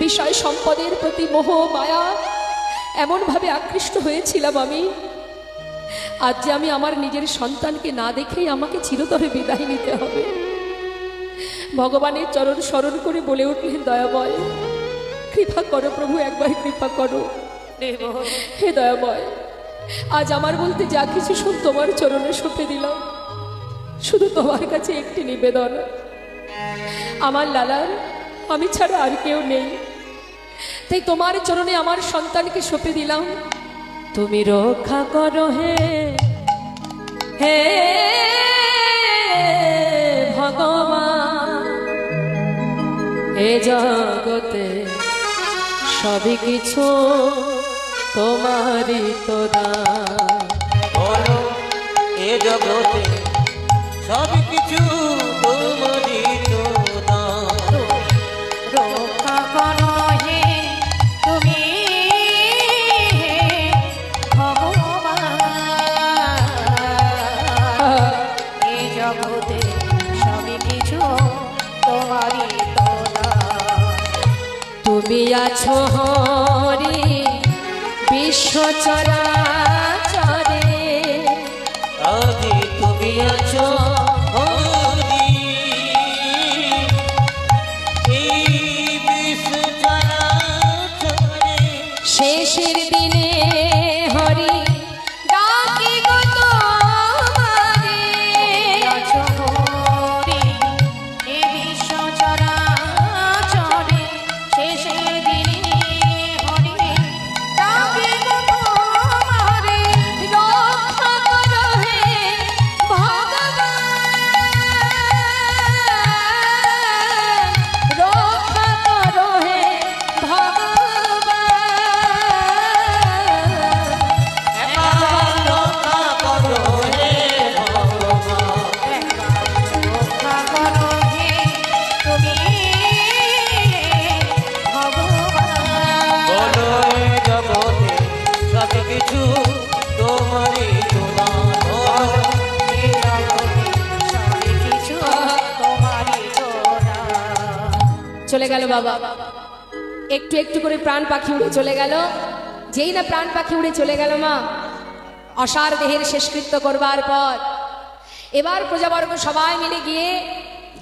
বিষয় সম্পদের প্রতি মোহ মায়া এমনভাবে আকৃষ্ট হয়েছিলাম আমি, আজ যে আমি আমার নিজের সন্তানকে না দেখেই আমাকে চিরতরে বিদায় নিতে হবে। ভগবানের চরণ স্মরণ করে বলে উঠলেন, দয়াময় কৃপা করো প্রভু, একবার কৃপা করো। হে দয়াময়, আজ আমার বলতে যা কিছু সব তোমার চরণে সঁপে দিলাম। শুধু তোমার কাছে একটি নিবেদন, আমার লালার আমি ছাড়া আর কেউ নেই, তাই তোমার চরণে আমার সন্তানকে সঁপে দিলাম। তুমি রক্ষা করো হে হে ভগবান, এ জগতে সবই কিছু তোমারই তো দান। বলো এ জগতে সব কিছু তোমারই তো দান। রক্ষা করো হে তুমি হে ভগবান, এই জগতে সবই কিছু তোমারই তো দান। তুমি আছো হরি বিশ্ব চরাচরে, আজি তুমি আছো হরি এই বিশ্ব চরাচরে। শেষের দিনে হরি ডাকি গো তোমারে। আছো হরি এ বিশ্ব চরাচরে, শেষের দিনে হরি ডাকি গো তোমারে। রক্ষা করো হে ভগবান, রক্ষা করো হে ভগবান। রক্ষা করো হে ভগবান। রক্ষা করো হে তুমি ভগবান, বলো এ জগতে সব কিছু তোমারই তো দান। এই জগতে সবই কিছু তোমারই তো দান। চলে গেল বাবা, একটু একটু করে প্রাণ পাখি উড়ে চলে গেল। যেই না প্রাণ পাখি উড়ে চলে গেল মা, অসার দেহের শেষকৃত্য করবার পর এবার প্রজাবর্গ সবাই মিলে গিয়ে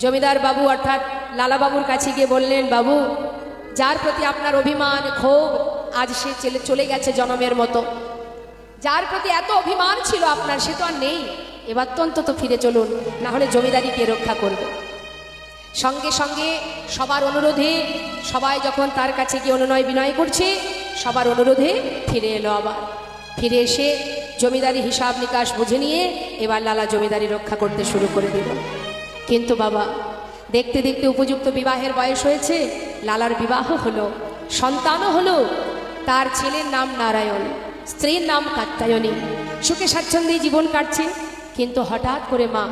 জমিদার বাবু অর্থাৎ লালা বাবুর কাছে গিয়ে বললেন, বাবু যার প্রতি আপনার অভিমান ক্ষোভ, আজ সে চলে গেছে জনমের মতো। যার প্রতি এত অভিমান ছিল আপনার, সে তো আর নেই, এবার তো অন্তত ফিরে চলুন, না হলে জমিদারি কে রক্ষা করবে। সঙ্গে সঙ্গে সবার অনুরোধে সবাই যখন তার কাছে গিয়ে অনুনয় বিনয় করছে, সবার অনুরোধে ফিরে এলো। আবার ফিরে এসে জমিদারি হিসাব নিকাশ বুঝে নিয়ে এবার লালা জমিদারি রক্ষা করতে শুরু করে দিল। কিন্তু বাবা দেখতে দেখতে উপযুক্ত বিবাহের বয়স হয়েছে, লালার বিবাহ হলো, সন্তানও হলো। তার ছেলের নাম নারায়ণ, স্ত্রীর নাম কাত্যায়নী। সুখে স্বাচ্ছন্দ্যে জীবন কাটছে। কিন্তু হঠাৎ করে মা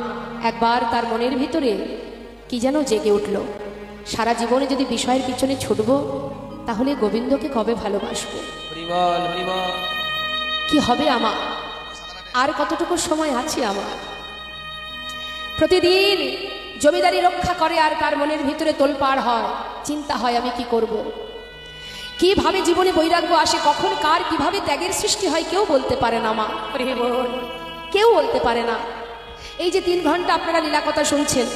একবার তার মনের ভিতরে কি যেন জেগে উঠল, সারা জীবনে যদি বিষয়ের পিছনে ছুটব, তাহলে গোবিন্দকে কবে ভালোবাসবো? হরিবল হরিবল। কি হবে আমার? আর কতটুকু সময় আছে আমার? প্রতিদিন জমিদারি রক্ষা করে আর তার মনের ভিতরে তোলপাড় হয়, চিন্তা হয় আমি কি করব। কিভাবে জীবনে বৈরাগ্য আসে, কখন কার কিভাবে ত্যাগের সৃষ্টি হয় কেউ বলতে পারে না মা, কেউ বলতে পারে না। এই যে 3 ঘন্টা আপনারা লীলা কথা শুনছেন,